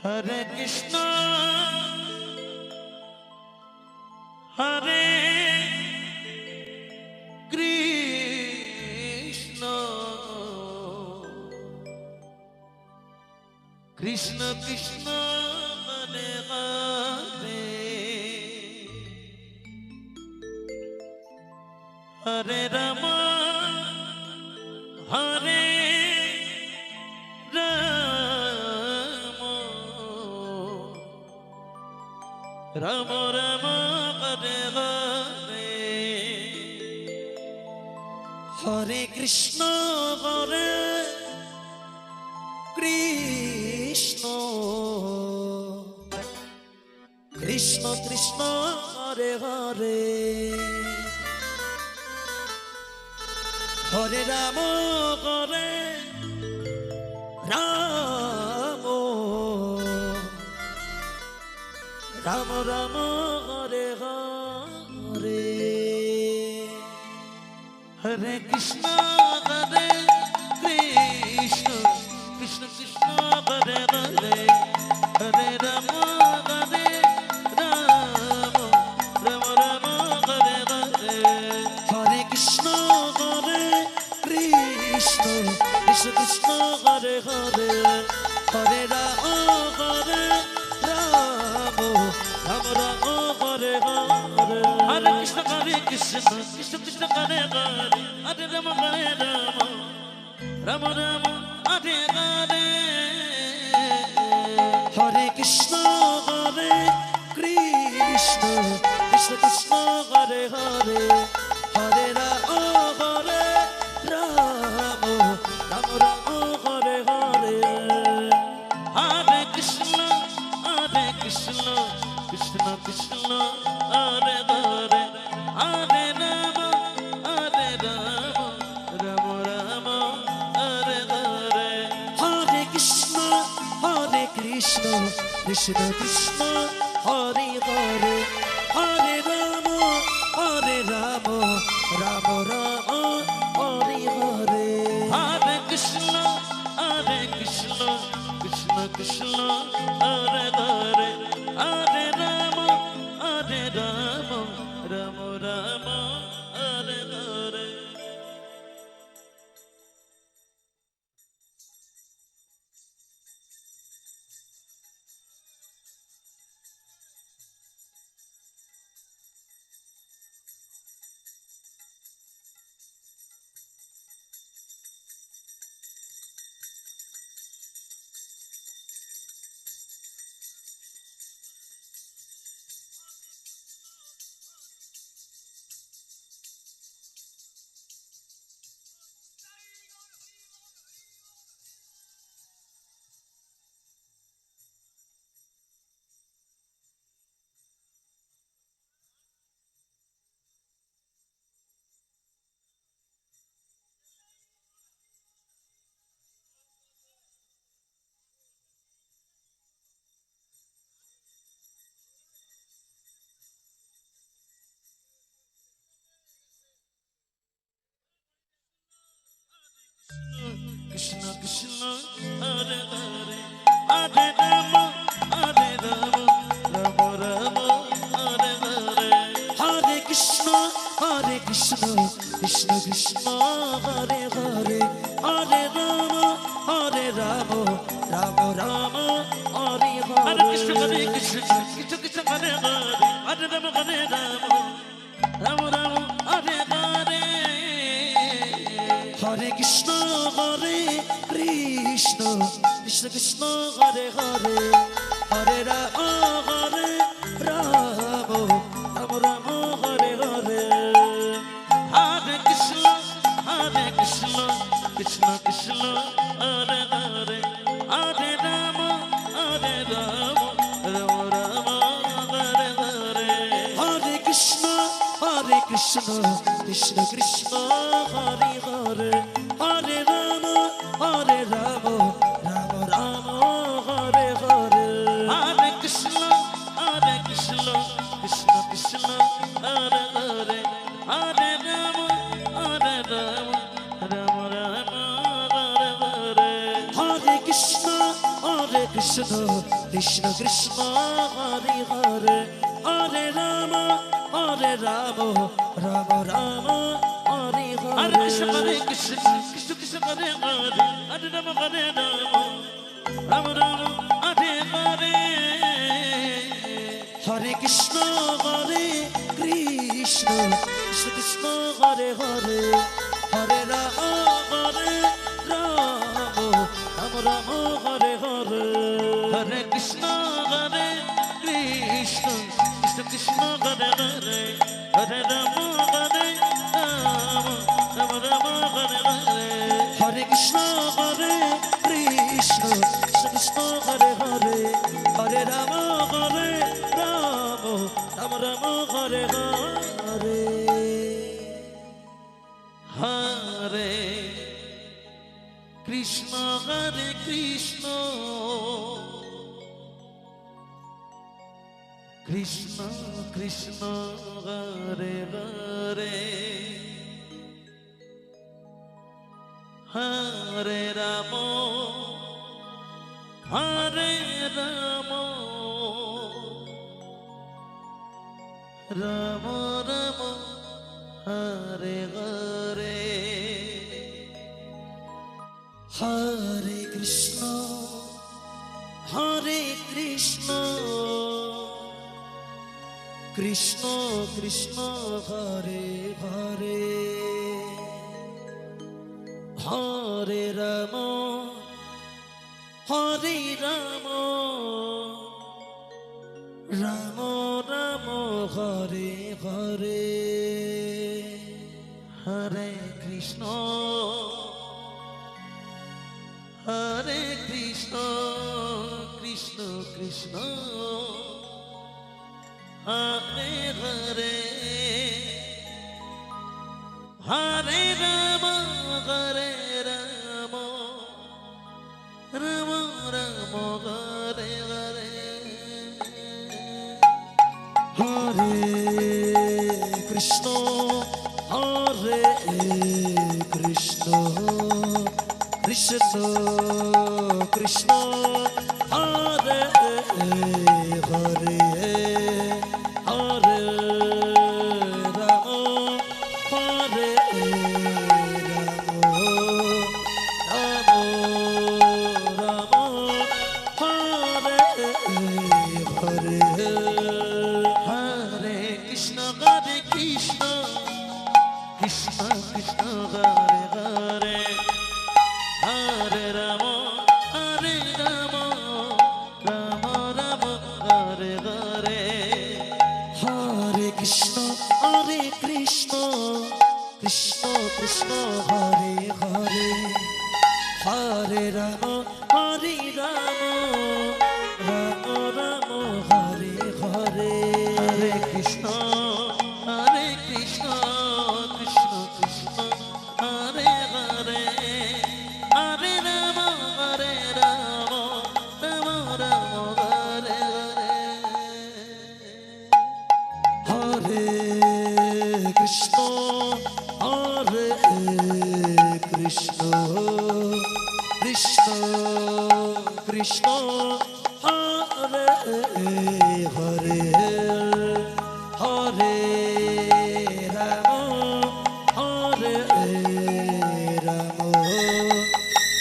Hare Krishna, Hare Krishna, Krishna Krishna, Hare Hare, Hare Rama, Hare Rama Rama Hare Hare, Hare Krishna Hare Krishna, Krishna Krishna Hare Hare, Hare Rama Hare Rama, Rama Rama Hare Hare, Hare Krishna Hare Krishna, Krishna Krishna Hare Hare, Hare Rama Hare Rama, Rama Rama Hare Hare, Hare Krishna Hare Krishna, Krishna Krishna Hare Hare, Hare Rama Hare Rama, Rama Rama Hare Hare, Hare Krishna Hare Krishna, Krishna Krishna Hare Hare, Hare Rama Hare Rama, Rama Rama Hare Hare, Hare Krishna Hare Krishna, Krishna Krishna Hare Hare, Hare Rama Hare Rama, Rama Rama Hare Hare, Hare Krishna Krishna, Krishna Krishna, Hare Hare, Hare Rama, Hare Rama, Rama Rama, Hare Hare, Hare Krishna, Krishna Krishna, Hare Hare, Hare Rama, Hare Rama, Rama Rama, Hare Hare, Hare Krishna, Krishna Krishna, Hare Hare, Hare Rama, Rama Rama, Hare Hare. Krishna Krishna, Hare Hare, Hare Rama, Hare Rama, Rama Rama, Hare Hare, Hare Krishna, Krishna Krishna, Hare Hare, Hare Rama, Hare Rama, Rama Rama, Hare Hare, Hare Krishna, Krishna Krishna, Hare Hare, Hare Rama, Hare Rama, Rama Rama, Hare Hare, Hare Krishna Hare Krishna, Krishna Krishna Hare Hare, Hare Rama Hare Rama, Rama Rama Hare Hare, Hare Krishna, Krishna Krishna, Hare Hare, Hare Rama, Rama Rama, Hare Hare, Hare Krishna, Krishna Krishna, Hare Hare, Hare Rama, Rama Rama, Hare Hare, Hare Krishna, Krishna Krishna, Hare Hare, Hare Rama, Rama Rama, Hare Hare, Hare Krishna, Krishna Krishna Hare Hare Hare Ram Ram Ram Hare Hare Hare Krishna Krishna Krishna Hare Hare Hare Ram Ram Ram Hare Hare Hare Krishna Hare Krishna Krishna Krishna Hare Hare Hare Ram Ram Ram Hare Hare Hare Krishna Hare Krishna Krishna Krishna Hare Hare Hare Ram Ram Hare Hare Hare Krishna Hare Krishna Krishna Krishna Hare Hare Hare Ram Ram Hare Hare Hare Krishna Krishna Krishna Hare Hare Hare Ram Ram Ram Hare Hare Hare Krishna Krishna Krishna Hare Hare Hare Ram Ram Ram Hare Hare Hare Krishna Krishna Krishna Hare Hare Hare Ram Ram Ram Hare Hare Hare Krishna Krishna Krishna Krishna Hare Hare Hare Ram Hare Ram Ram Hare Hare Hare Krishna Krishna Krishna Krishna Hare Hare Hare Ram Ram Ram Hare Hare Hare Krishna Krishna Krishna Krishna Hare Hare Hare Ram Ram Ram Hare Hare Hare Krishna Krishna Krishna Krishna Hare Hare Hare Ram Ram Ram Hare Hare Hare Krishna Krishna Krishna Krishna Hare Hare Hare Ram Ram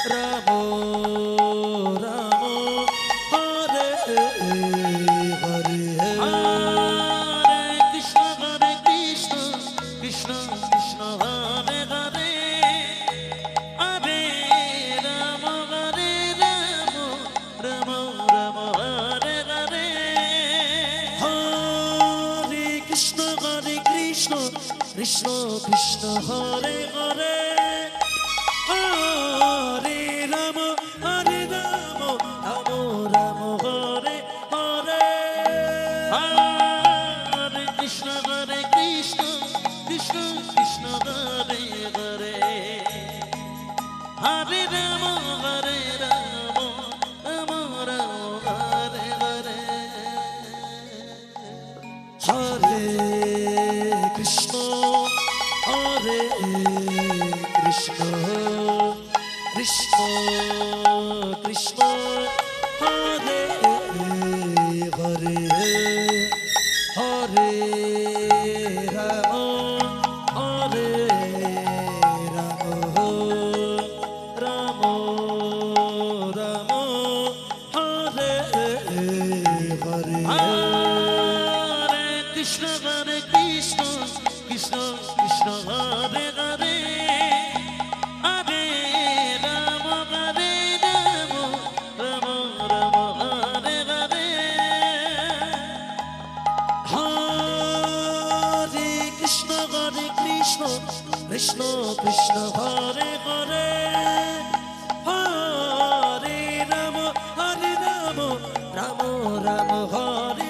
Ram Ram Hare Hare Hare Krishna Krishna Krishna Hare Hare Hare Ram Ram Ram Hare Hare Hare Krishna Krishna Krishna Hare Hare Hare Ram Ram Ram Hare Hare Hare Krishna Krishna Krishna Krishna Hare Hare Hare Ram Ram Ram Hare Hare Hare Krishna Krishna Hare Krishna Krishna Krishna Hare Hare Hare Ram Hare Ram Ram Ram Hare Hare Hare Krishna Krishna Krishna Hare Hare Hare Ram Ram Ram Hare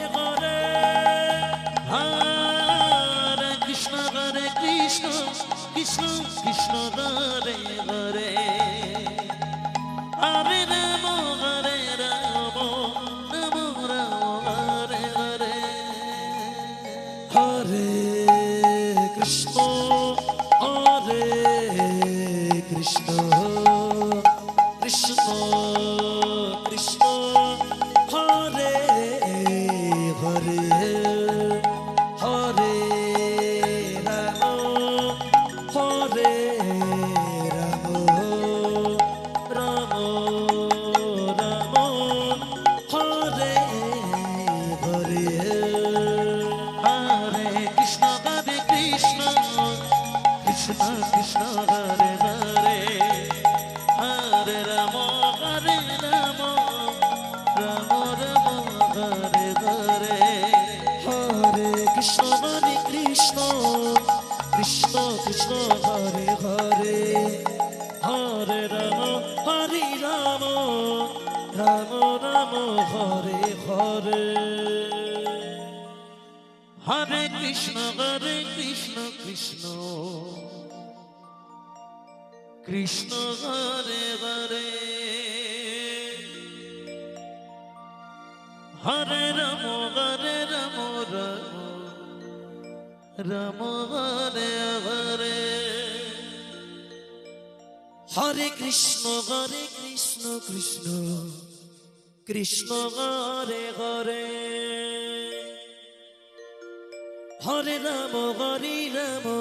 Hare Hare Krishna Krishna Krishna Krishna Hare Hare Hare Ram Ram Ram Hare Hare Hare Krishna Krishna Krishna Krishna Hare Hare Hare Ram Hare Ram Ram Ram Hare Hare Hare Krishna Krishna Krishna Krishna Hare Hare Hare Ram Ram Ram Hare Hare Hare Krishna Krishna Krishna Krishna Hare Hare Hare Ram Ram Ram Hare Hare Hare Krishna Krishna Krishna Hare Hare Hare Ram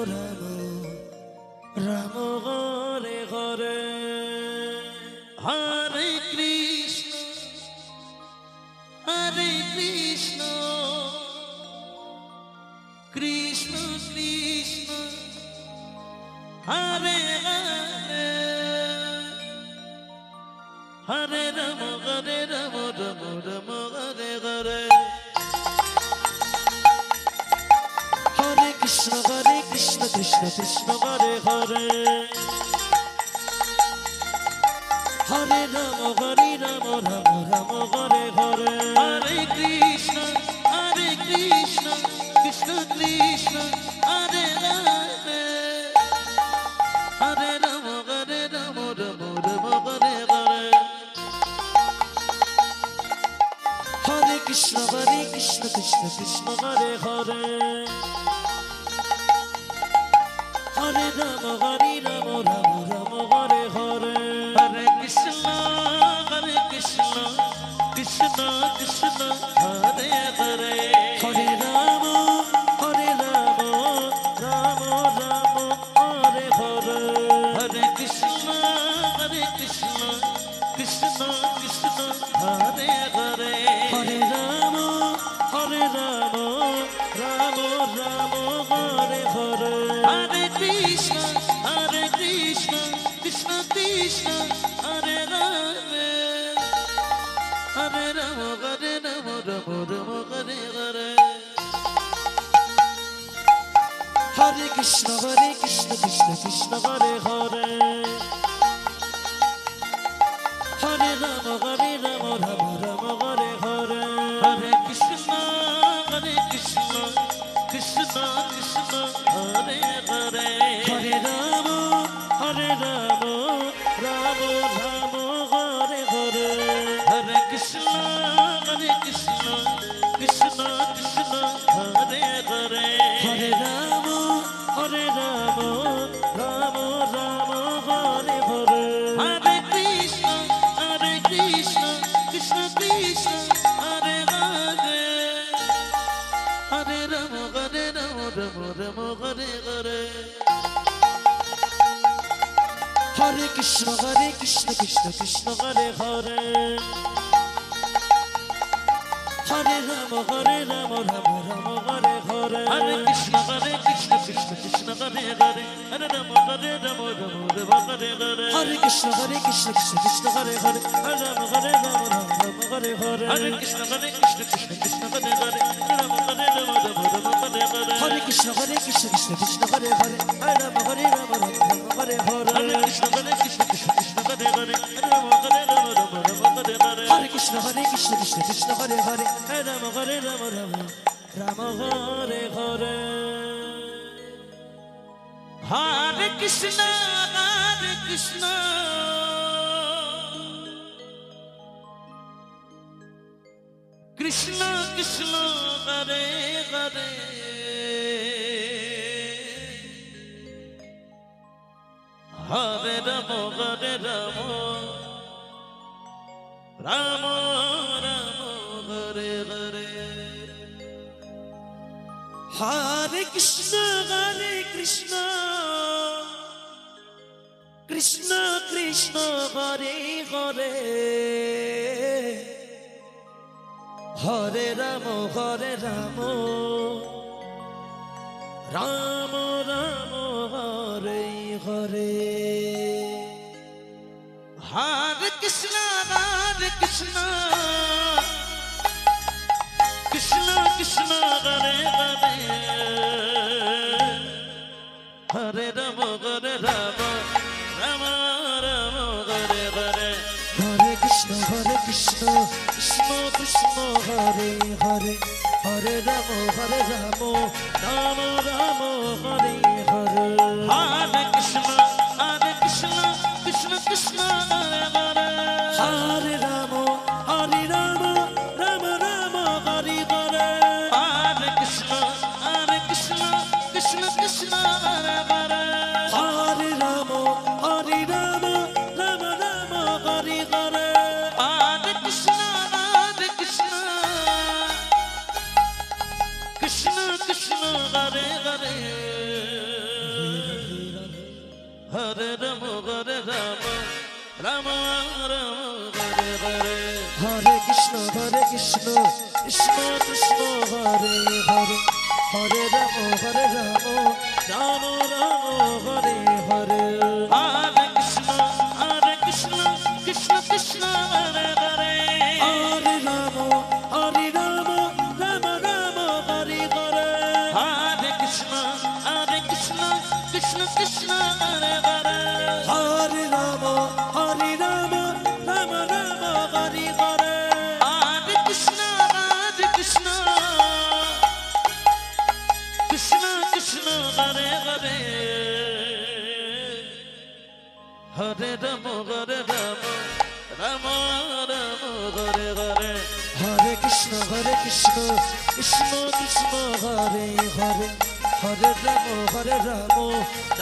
Ram Ram Hare Hare Hare Krishna Krishna Krishna Hare Hare Hare Ram Ram Ram Hare Hare Hare Krishna Krishna Krishna Hare Hare Hare Ram Ram Ram Hare Hare Hare Krishna Krishna Krishna Hare Hare Hare Ram Ram Ram Hare Hare Hare Krishna Krishna Krishna Hare Hare Hare Ram Ram Hare Hare Hare Krishna Krishna Hare Hare Hare Ram Ram Hare Hare Hare Krishna Krishna Krishna Hare Hare Hare Ram Ram Ram Hare Hare Hare Krishna Krishna Krishna Hare Hare Hare Ram Ram Ram Hare Hare Hare Krishna Krishna Krishna Hare Hare Hare Ram Ram Hare Hare Hare Krishna Krishna Hare Hare Hare Ram Ram Hare Hare Hare Krishna Krishna Krishna Hare Hare Hare Ram Ram Ram Hare Hare Hare Krishna Krishna Krishna Hare Hare Hare Ram Ram Ram Hare Hare Hare Krishna Krishna Krishna Hare Hare Hare Ram Ram Hare Hare Hare Krishna Krishna Hare Hare Hare Ram Ram Ram Hare Hare Hare Krishna Krishna Krishna Hare Hare Hare Rama Rama Hare Hare Hare Krishna Krishna Krishna Hare Hare Hare Rama Rama Hare Hare Hare Krishna Krishna Krishna Hare Hare Hare Rama Hare Hare Hare Krishna Krishna Krishna Hare Hare Hare Rama Hare Hare Hare Krishna Krishna Krishna Hare Hare Hare Rama Hare Hare Hare Krishna Krishna Krishna Hare Hare Hare Rama Hare Rama Hare Hare Hare Krishna Krishna Krishna Hare Hare Hare Rama Rama Hare Hare Hare Krishna Krishna Krishna Hare Hare Hare Rama Rama Rama Hare Hare Hare Krishna Krishna Krishna Hare Hare Hare Rama Rama Hare Hare Hare Krishna Krishna Krishna Hare Hare Hare Rama Rama Rama Hare Hare Hare Krishna Krishna Krishna Hare Hare Hare Rama Rama Rama Hare Hare Hare Krishna Krishna Krishna Hare Hare Hare Rama Rama Rama Hare Hare Hare Krishna Krishna Krishna Hare Hare Hare Rama Rama Hare Hare Hare Krishna Krishna Krishna Hare Hare Hare Rama Rama Rama Hare Hare Hare Krishna Krishna Krishna Hare Hare Hare Rama Rama Rama Hare Hare Hare Krishna Krishna Krishna Hare Hare Hare Rama Rama Rama Hare Hare Hare Krishna Krishna Krishna Hare Hare Hare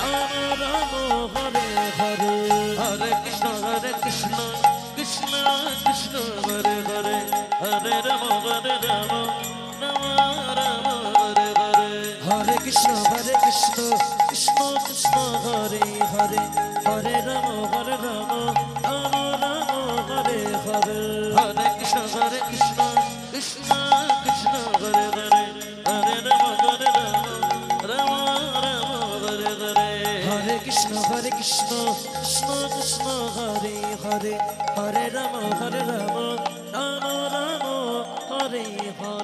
Rama Rama Hare Hare Hare Krishna Krishna Krishna Hare Hare Hare Rama Rama Rama Hare Hare Hare Krishna Krishna Krishna Hare Hare Hare Rama Rama Hare Hare Hare Krishna Krishna Krishna Hare Hare Hare Rama Rama Rama Hare Hare Hare Krishna Krishna Krishna Hare Hare Hare Rama Rama Hare Hare Hare Krishna Krishna Krishna Hare Hare Hare Rama Rama Rama Hare Hare